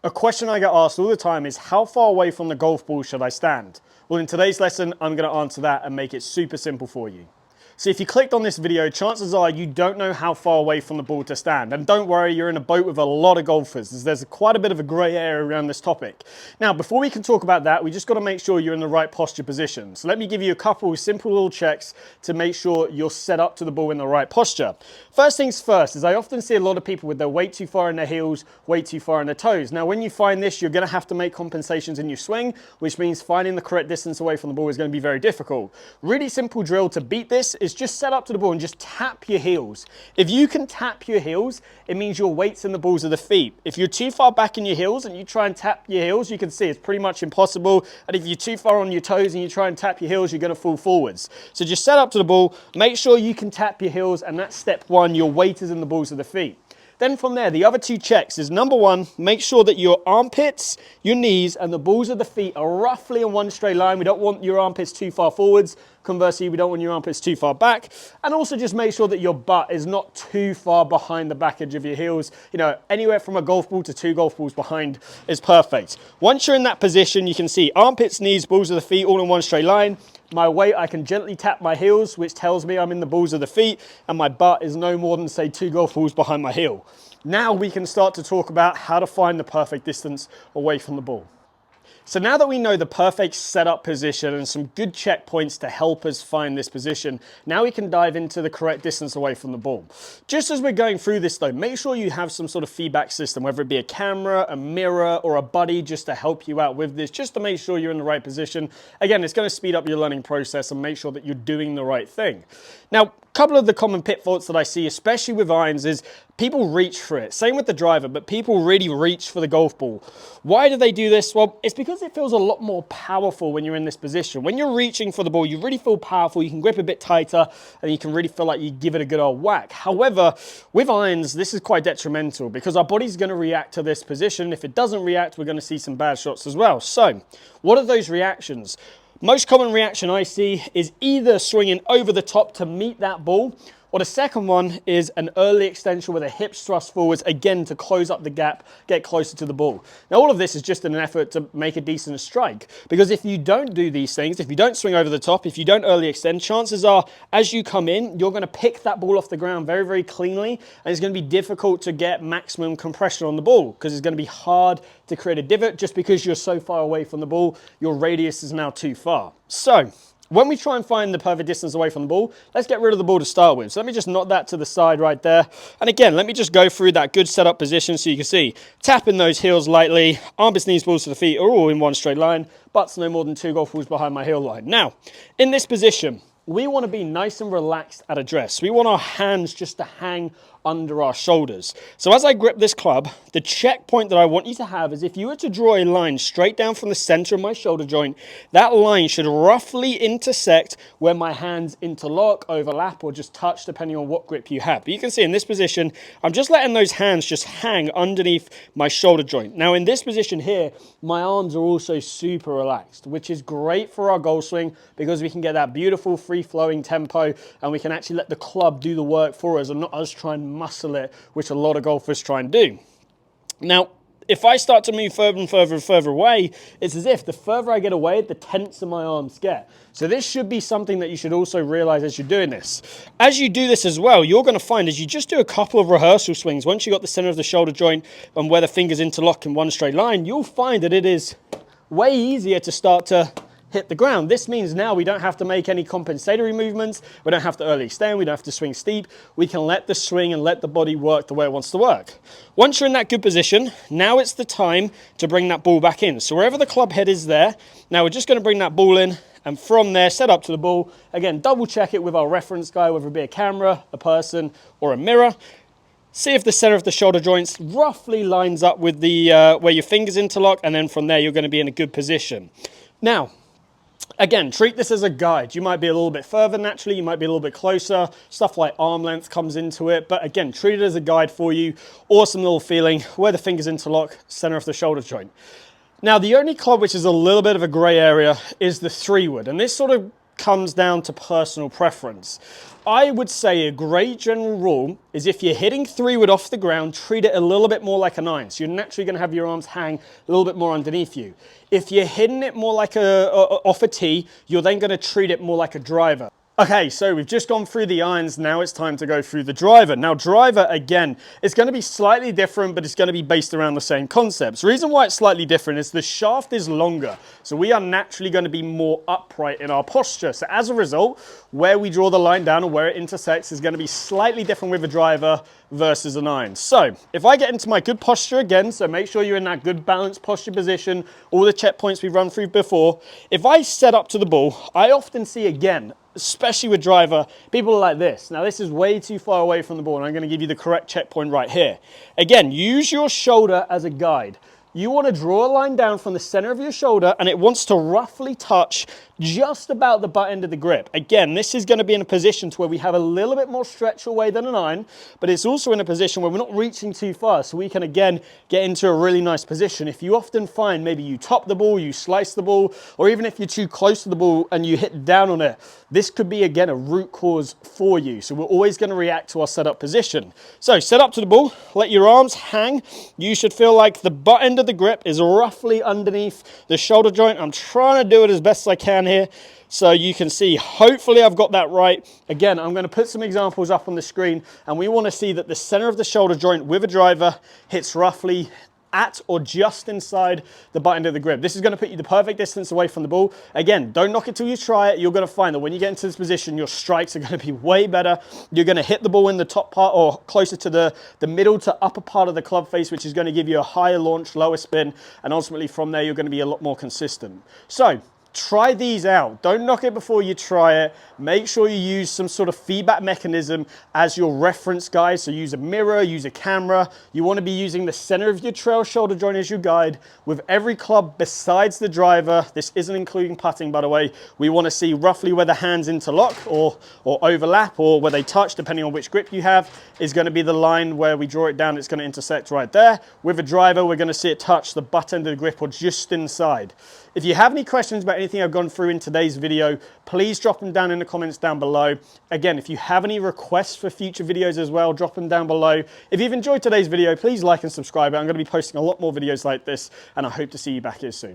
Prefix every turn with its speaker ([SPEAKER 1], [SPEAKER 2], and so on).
[SPEAKER 1] A question I get asked all the time is how far away from the golf ball should I stand? Well, in today's lesson, I'm going to answer that and make it super simple for you. So if you clicked on this video, chances are you don't know how far away from the ball to stand. And don't worry, you're in a boat with a lot of golfers. There's quite a bit of a grey area around this topic. Now, before we can talk about that, we just got to make sure you're in the right posture position. So let me give you a couple of simple little checks to make sure you're set up to the ball in the right posture. First things first is I often see a lot of people with their weight too far in their heels, weight too far in their toes. Now, when you find this, you're going to have to make compensations in your swing, which means finding the correct distance away from the ball is going to be very difficult. Really simple drill to beat this is just set up to the ball and just tap your heels. If you can tap your heels, it means your weight's in the balls of the feet. If you're too far back in your heels and you try and tap your heels, you can see it's pretty much impossible. And if you're too far on your toes and you try and tap your heels, you're going to fall forwards. So just set up to the ball, make sure you can tap your heels, and that's step one, your weight is in the balls of the feet. Then from there, the other two checks is number one, make sure that your armpits, your knees, and the balls of the feet are roughly in one straight line. We don't want your armpits too far forwards. Conversely, we don't want your armpits too far back. And also just make sure that your butt is not too far behind the back edge of your heels. You know, anywhere from a golf ball to 2 golf balls behind is perfect. Once you're in that position, you can see armpits, knees, balls of the feet all in one straight line. My weight, I can gently tap my heels, which tells me I'm in the balls of the feet, and my butt is no more than, say, 2 golf balls behind my heel. Now we can start to talk about how to find the perfect distance away from the ball. So now that we know the perfect setup position and some good checkpoints to help us find this position, now we can dive into the correct distance away from the ball. Just as we're going through this though, make sure you have some sort of feedback system, whether it be a camera, a mirror, or a buddy just to help you out with this, just to make sure you're in the right position. Again, it's going to speed up your learning process and make sure that you're doing the right thing. Now, a couple of the common pitfalls that I see, especially with irons, is people reach for it. Same with the driver, but people really reach for the golf ball. Why do they do this? Well, it's because it feels a lot more powerful when you're in this position. When you're reaching for the ball, you really feel powerful. You can grip a bit tighter and you can really feel like you give it a good old whack. However, with irons, this is quite detrimental because our body's going to react to this position. If it doesn't react, we're going to see some bad shots as well. So, what are those reactions? Most common reaction I see is either swinging over the top to meet that ball, or the second one is an early extension with a hips thrust forwards, again to close up the gap, get closer to the ball. Now all of this is just in an effort to make a decent strike, because if you don't do these things, if you don't swing over the top, if you don't early extend, chances are as you come in, you're going to pick that ball off the ground very, very cleanly, and it's going to be difficult to get maximum compression on the ball, because it's going to be hard to create a divot just because you're so far away from the ball, your radius is now too far. So, when we try and find the perfect distance away from the ball, let's get rid of the ball to start with. So let me just knock that to the side right there. And again, let me just go through that good setup position so you can see. Tapping those heels lightly, armpits, knees, balls to the feet are all in one straight line. Butts no more than 2 golf balls behind my heel line. Now, in this position, we want to be nice and relaxed at address. We want our hands just to hang under our shoulders. So as I grip this club, the checkpoint that I want you to have is if you were to draw a line straight down from the center of my shoulder joint, that line should roughly intersect where my hands interlock, overlap, or just touch depending on what grip you have. But you can see in this position, I'm just letting those hands just hang underneath my shoulder joint. Now in this position here, my arms are also super relaxed, which is great for our golf swing because we can get that beautiful free-flowing tempo and we can actually let the club do the work for us and not us try and muscle it, which a lot of golfers try and do. Now, if I start to move further and further and further away, it's as if the further I get away, the tenser my arms get. So this should be something that you should also realize as you're doing this. As you do this as well, you're going to find as you just do a couple of rehearsal swings, once you've got the center of the shoulder joint and where the fingers interlock in one straight line, you'll find that it is way easier to start to hit the ground. This means now we don't have to make any compensatory movements. We don't have to early extend. We don't have to swing steep. We can let the swing and let the body work the way it wants to work. Once you're in that good position, now it's the time to bring that ball back in. So wherever the club head is there, now we're just going to bring that ball in and from there set up to the ball. Again, double check it with our reference guy, whether it be a camera, a person, or a mirror. See if the center of the shoulder joints roughly lines up with the where your fingers interlock, and then from there you're going to be in a good position. Now, again, treat this as a guide. You might be a little bit further naturally, you might be a little bit closer. Stuff like arm length comes into it, but again, treat it as a guide for you. Awesome little feeling where the fingers interlock, center of the shoulder joint. Now, the only club which is a little bit of a gray area is the 3-wood, and this sort of comes down to personal preference. I would say a great general rule is if you're hitting 3-wood off the ground, treat it a little bit more like a 9. So you're naturally going to have your arms hang a little bit more underneath you. If you're hitting it more like off a tee, you're then going to treat it more like a driver. Okay, so we've just gone through the irons, now it's time to go through the driver. Now driver, again, it's going to be slightly different, but it's going to be based around the same concepts. The reason why it's slightly different is the shaft is longer, so we are naturally going to be more upright in our posture. So as a result, where we draw the line down and where it intersects is going to be slightly different with a driver versus an iron. So if I get into my good posture again, so make sure you're in that good balanced posture position, all the checkpoints we've run through before. If I set up to the ball, I often see again, especially with driver, people are like this. Now this is way too far away from the ball and I'm going to give you the correct checkpoint right here. Again, use your shoulder as a guide. You want to draw a line down from the center of your shoulder and it wants to roughly touch just about the butt end of the grip. Again, this is going to be in a position to where we have a little bit more stretch away than an iron, but it's also in a position where we're not reaching too far, so we can again get into a really nice position. If you often find maybe you top the ball, you slice the ball, or even if you're too close to the ball and you hit down on it, this could be again a root cause for you. So we're always going to react to our setup position. So set up to the ball, let your arms hang. You should feel like the butt end of the grip is roughly underneath the shoulder joint. I'm trying to do it as best as I can here so you can see. Hopefully I've got that right. Again, I'm going to put some examples up on the screen and we want to see that the center of the shoulder joint with a driver hits roughly at or just inside the butt end of the grip. This is going to put you the perfect distance away from the ball. Again, don't knock it till you try it. You're going to find that when you get into this position, your strikes are going to be way better. You're going to hit the ball in the top part or closer to the middle to upper part of the club face, which is going to give you a higher launch, lower spin, and ultimately from there, you're going to be a lot more consistent. So try these out. Don't knock it before you try it. Make sure you use some sort of feedback mechanism as your reference guide. So use a mirror, use a camera. You want to be using the center of your trail shoulder joint as your guide. With every club besides the driver, this isn't including putting, by the way, we want to see roughly where the hands interlock or overlap or where they touch, depending on which grip you have, is going to be the line where we draw it down. It's going to intersect right there. With a driver, we're going to see it touch the butt end of the grip or just inside. If you have any questions about anything I've gone through in today's video, please drop them down in the comments down below. Again, if you have any requests for future videos as well, drop them down below. If you've enjoyed today's video, please like and subscribe. I'm going to be posting a lot more videos like this, and I hope to see you back here soon.